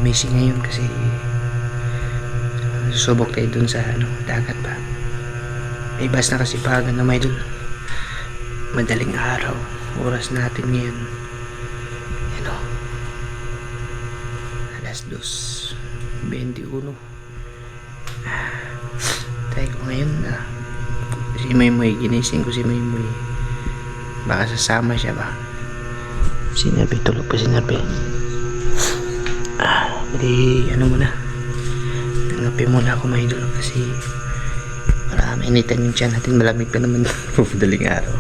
gumising ngayon kasi susubok tayo dun sa dagat pa. May bus na kasi paga na may dun. Madaling araw. Oras natin ngayon. Alas 2:21. Tayo ko ngayon si Maymoy, ginising ko si Maymoy. Baka sasama siya ba? Sinabi, tulog pa sinabi. Hindi, muna. Tanggapin muna ako may idol kasi para mainitan yung tiyan natin. Malamig pa naman madaling araw.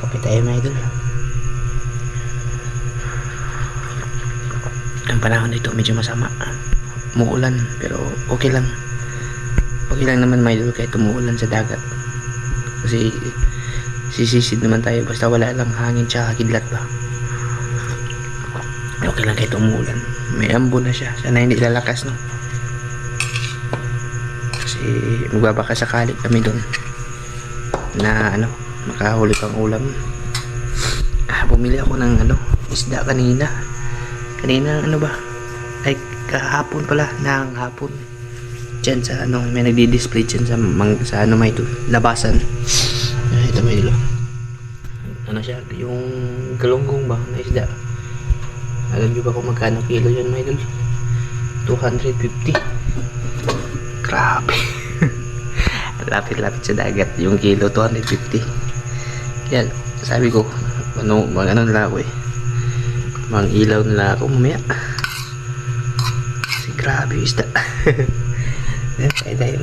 Kape tayo may idol. Ang panahon dito medyo masama. Umuulan pero okay lang. Okay lang naman may idol kahit umuulan sa dagat. Kasi sisisid naman tayo basta wala lang hangin tsaka kidlat ba. Okay lang kahit umuulan. May ambo na siya. Sana hindi lalakas no. Kasi magbabaka sakali kami doon na makahuli pang ulam. Bumili ako ng isda kanina. Kanina ay kahapon pala, ng hapon. Diyan sa may nagdi-display diyan sa may labasan. Ito may dilo. Siya, yung galunggong ba na isda. Alam niyo ba kung magkano kilo yan may idol? 250. Grabe. Lapit-lapit sa dagat yung kilo 250. Yan, sabi ko mag nila ako mang ilaw nila ako mamaya kasi grabe yung isda. Kaya tayo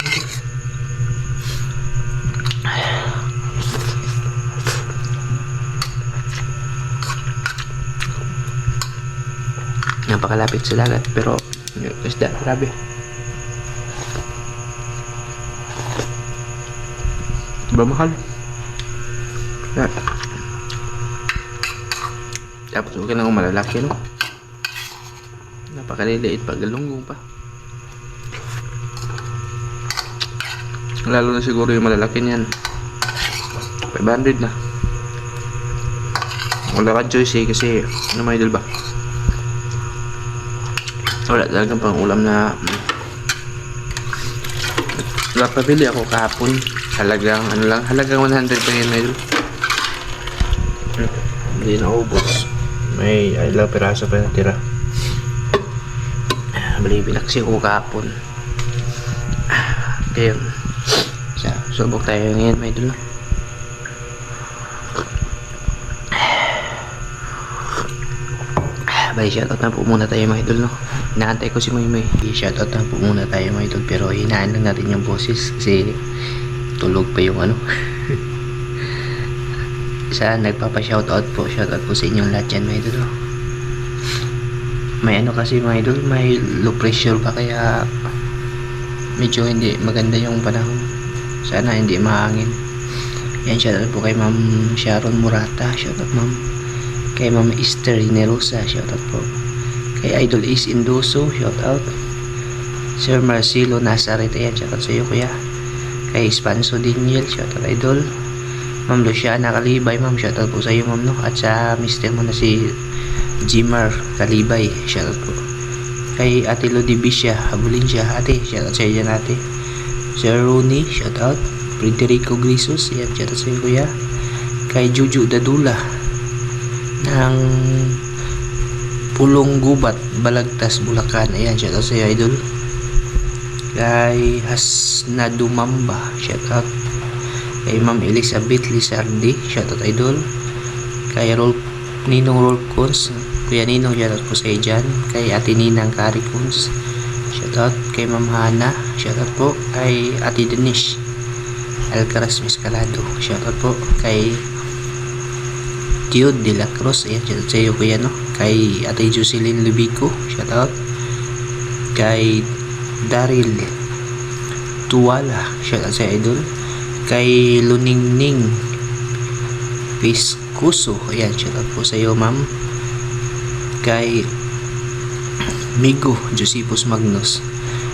napakalapit sa dagat pero yung isda grabe. Diba mahal? Tapos okay lang kung malalaki napakaliliit pa, galunggong pa. Lalo na siguro yung malalaki niyan 500 na. Wala ka choice kasi may idol ba, wala talagang pang ulam na napabili ako kahapon. Halagang halagang 100 pa yun may idol. Hindi na ubos. May ilang piraso pa natira. Binaksi ko kahapon. Kaya subok tayo ngayon may idol. Bye, shoutout na po muna tayo mga idol Inaantay ko si Maymoy. Shoutout na po muna tayo mga idol. Pero hinaan lang natin yung boses kasi tulog pa yung sa nagpapa-shoutout po. Shoutout po sa inyong lahat yan mga idol. May kasi mga idol, may low pressure pa kaya medyo hindi maganda yung panahon. Sana hindi mahangin. Yan, shoutout po kay Ma'am Sharon Murata. Shoutout ma'am. Kay Ma'am Esther Inerosa. Shoutout po. Kay Idol Ace Indoso. Shoutout. Sir Marcelo Nazaret. Ayan, shoutout sa iyo kuya. Kay Spanso Daniel. Shoutout Idol. Ma'am Luciana Kalibay. Ma'am, shoutout po sa iyo ma'am At sa mister mo na si Jimar Kalibay. Shoutout po. Kay Ate Lodibisha Abulincia. Ate, shoutout sa iyo dyan ate. Sir Rooney. Shoutout. Frederico Grisos. Ayan, shoutout sa iyo kuya. Kay Juju Dadula ng Pulong Gubat, Balagtas, Bulacan. Ayan, shoutout sa iyo idol. Kay Hasnado Mamba. Shoutout. Kay Ma'am Elizabeth Lizardi. Shoutout idol. Kay Ninong Rolcons. Kuya Ninong, shoutout po sa iyo dyan. Kay Ate Ninang Caricons. Shoutout. Kay Ma'am Hana. Shoutout po. Kay Ate Denise Alcaraz Mescalado. Shoutout po. Kay Tio de la Cruz. Ayan, shoutout sa iyo kuya Kay Ate Jocelyn Lubico. Shoutout. Kay Daryl Tuwala. Shoutout sa idol. Kay Luningning Piscuso. Ayan, shoutout po sa iyo ma'am. Kay Migo Josepus Magnus.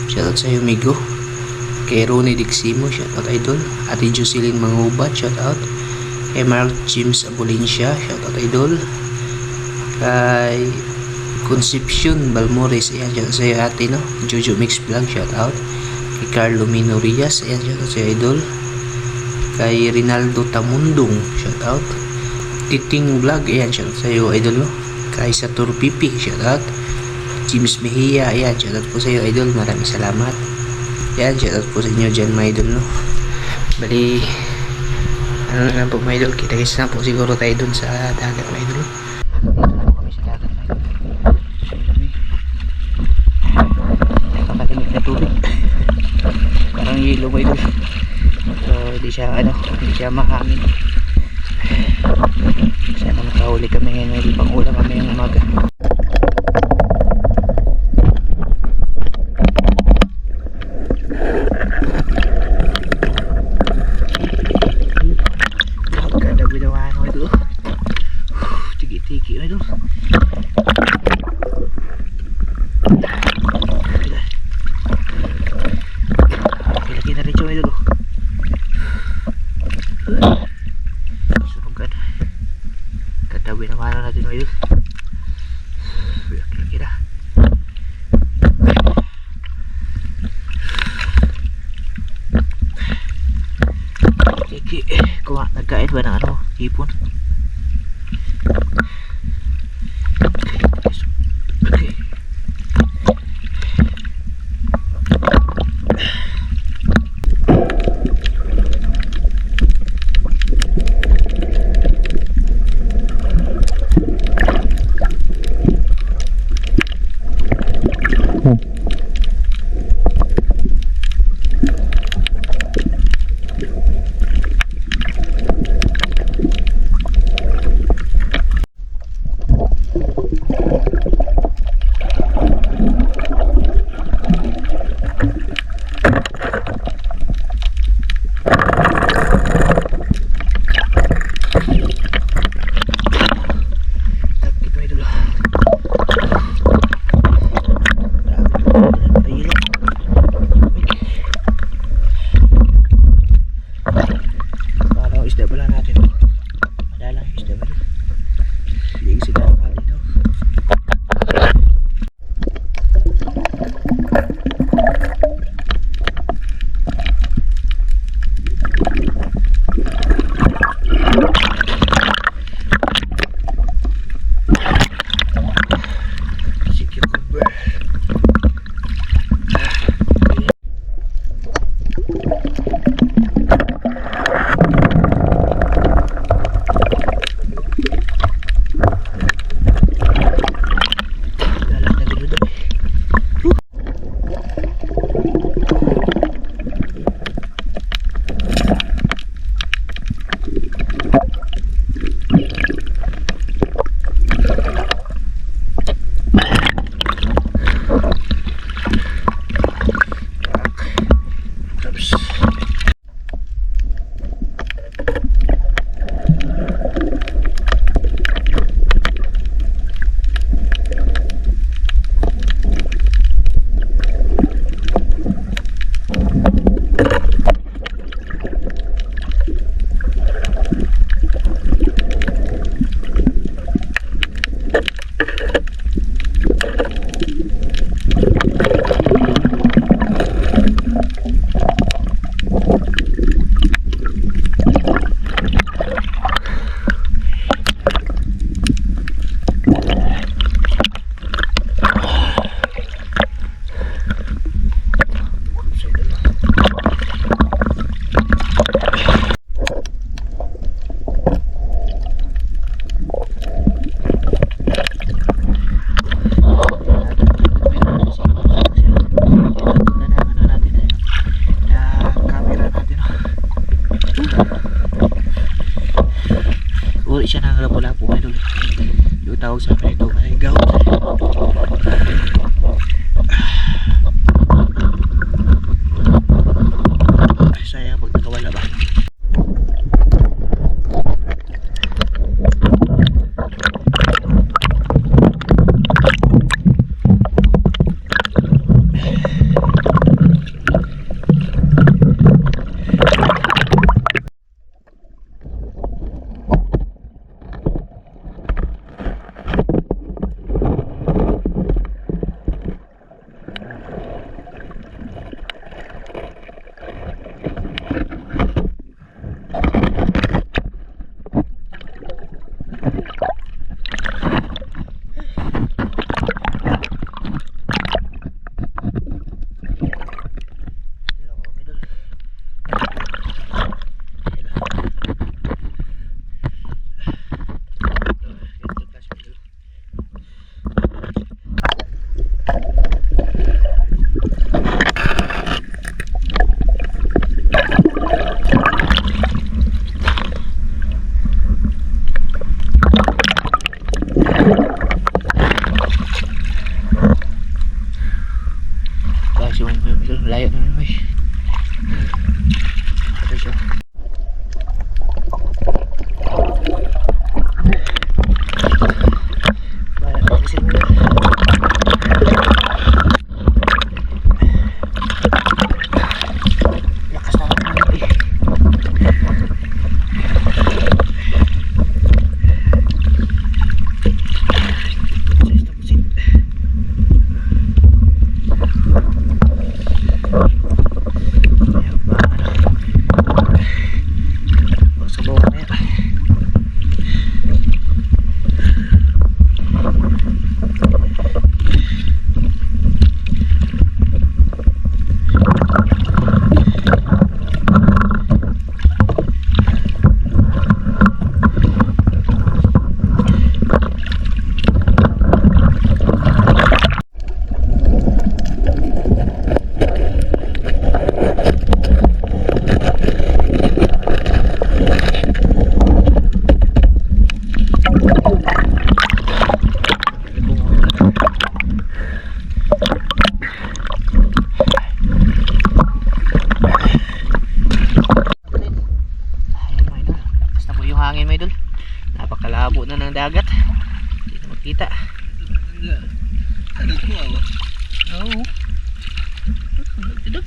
Shoutout sa iyo Migo. Kay Ronnie Diximo. Shoutout idol. Ate Jocelyn Mangubat. Shoutout. Kay Mark James Abulincia. Shoutout idol. Kay Concepcion Balmores, ayan, shout out sa'yo ate, no? Jojo Mix Vlog, shout out. Kay Carlo Minorias, ayan, shout out sa'yo idol. Kay Rinaldo Tamundong, shout out. Titing Vlog, ayan, shout out sa'yo idol, no? Kay Satur Pipi, shout out. James Mejia, ayan, shout out po sa'yo idol, maraming salamat. Ayan, shout out po sa inyo dyan mga idol, no? Bali, ano na lang po mga idol, kita-kits na po siguro tayo dun sa dagat mga idol. Kami sa dagat mga idol. Nakakalimit na tubig. Parang yelo mga idol. So hindi siya mahangin. Sana makahuli kami ngayon mga idol, pang ulam kami ng umaga. Tiki idol. Lagi na rin siya idol. Sunugan. Katabi na mara natin idol. Lagi na. Tiki. Kuha, nagkait ba ng ano? Hipon?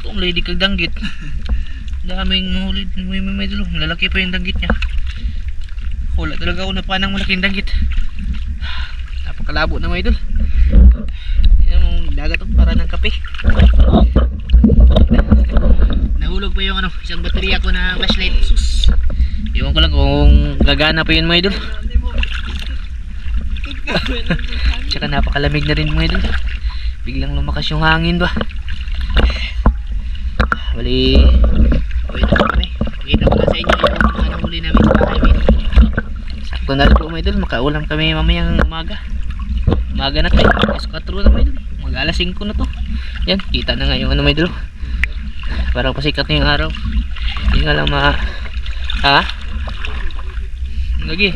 Kung lady kag danggit. Daming mahuli. May dulo. Lalaki pa yung danggit niya. Wala talaga ako napanang malaking danggit. Napakalabo na may idol. Yung dagat para ng kape. Nahulog pa yung isang baterya ko na flashlight. Sus. Iwan ko lang kung gagana pa yun mga idol. Tsaka napakalamig na rin mga idol. Biglang lumakas yung hangin ba. Bali, wait na kami. Pakita ko na sa inyo yung mga nahuli namin sa bahay mga idol. Sakto na rin po mga idol. Makaulam kami mamayang umaga. Umaga na to eh. Alas 4 na mga idol. Mag alas 5 na to. Yan, kita na nga yung mga idol. Parang pasikat na yung araw. Hindi nga lang ha? Lagi.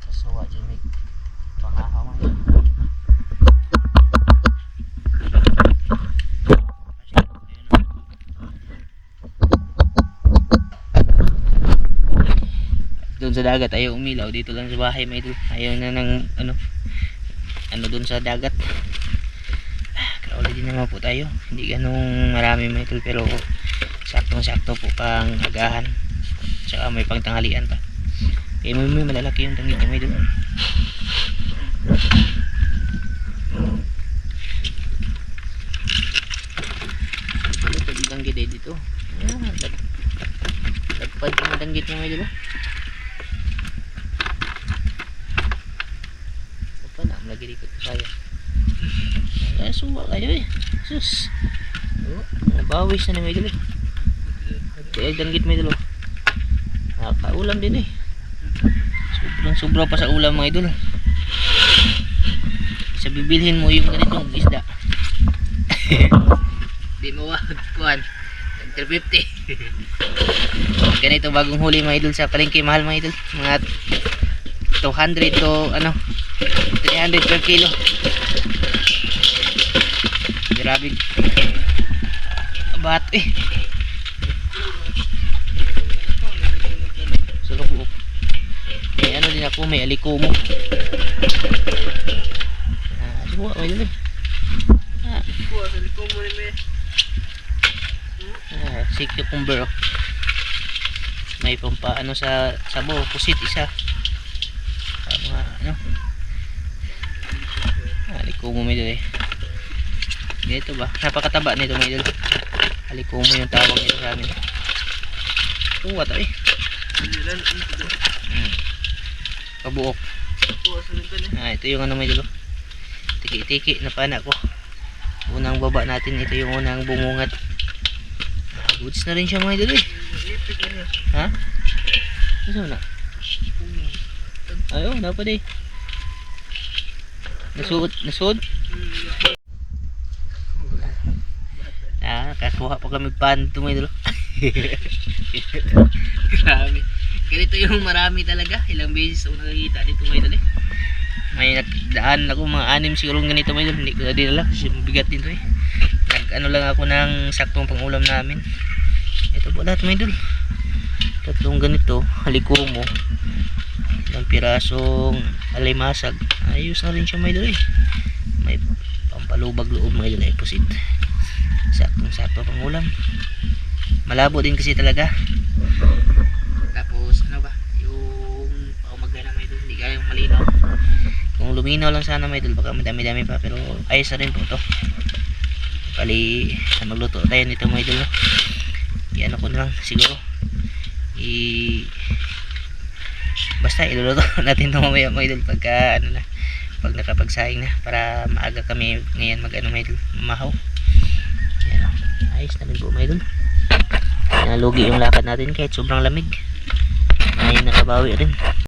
Kasuwa dyan may pangahaw mga idol. Doon sa dagat ayaw umilaw, dito lang sa bahay mga idol. Ayaw na ng ano doon sa dagat. Crowded din naman po tayo, hindi ganong marami mga idol, pero saktong sakto po pang agahan, tsaka may pangtanghalian pa. Kaya may malalaki yung tanggit mga idol. Lupad yung tanggit dito. Lagpad yung tanggit niya mga idol. Lagi dikit ko saya. Ay, suwa kayo eh. Sus. Nabawis na may idol eh. Kaya danggit may idol. Nakaulam din eh. Sobra pa sa ulam mga idol. Isa bibilhin mo yung ganitong isda. Di mo kuhan. 350. Ganito bagong huli mga idol sa palengke, mahal mga idol. Mga 200 to 300 per kilo. Grabe. Abat eh. Sa kabuok. May ano din ako, may alikumo. Suwa may dun eh. Suwa sa alikumo ni me. Si cucumber oh. May pampa ano sa sabo, pusit isa. Mga ano. Alikumo may dun eh. Dito ba? Napakataba nito may idol. Alikumo yung tawag nito sa amin. Suwa to eh. Kabuok. Ito yung ano may idol. Tiki-tiki na pana ko. Unang baba natin, ito yung unang bumungat. Goods na rin siya mga idol eh. Ha? Ano na? Ayaw, dapat eh. Nasuod? Nakakuha pa kami panto mga idol. Grabe. Ganito yung marami talaga. Ilang beses ako nakakita dito mga idol eh. May nagdaan ako mga 6 siguro ganito mga idol. Hindi ko na dinala kasi mabigat din to eh. Ano lang ako ng saktong pangulam namin. Ito po lahat mga idol. Tatlong ganito, halikumo. Ilang pirasong alimasag. Ayos na rin siya mga idol eh. May pampalubag loob mga idol eh. Pusit. Saktong sakto pangulam. Malabo din kasi talaga. Tapos ano ba? Yung paumaga na mga idol. Hindi kayang malinaw. Kung luminaw lang sana mga idol, baka madami-dami pa. Pero ayos na rin po to. Bali, magluto tayo nito mga idol. Iyan ako na lang siguro. Basta iluluto natin ito mamaya mga idol pagka ano na, pag nakapagsaing na, para maaga kami ngayon mag ano mga idol, mamahaw. Ayan, ayos na rin po mga idol. Nalugi yung lakad natin kahit sobrang lamig. Ay nakabawi rin.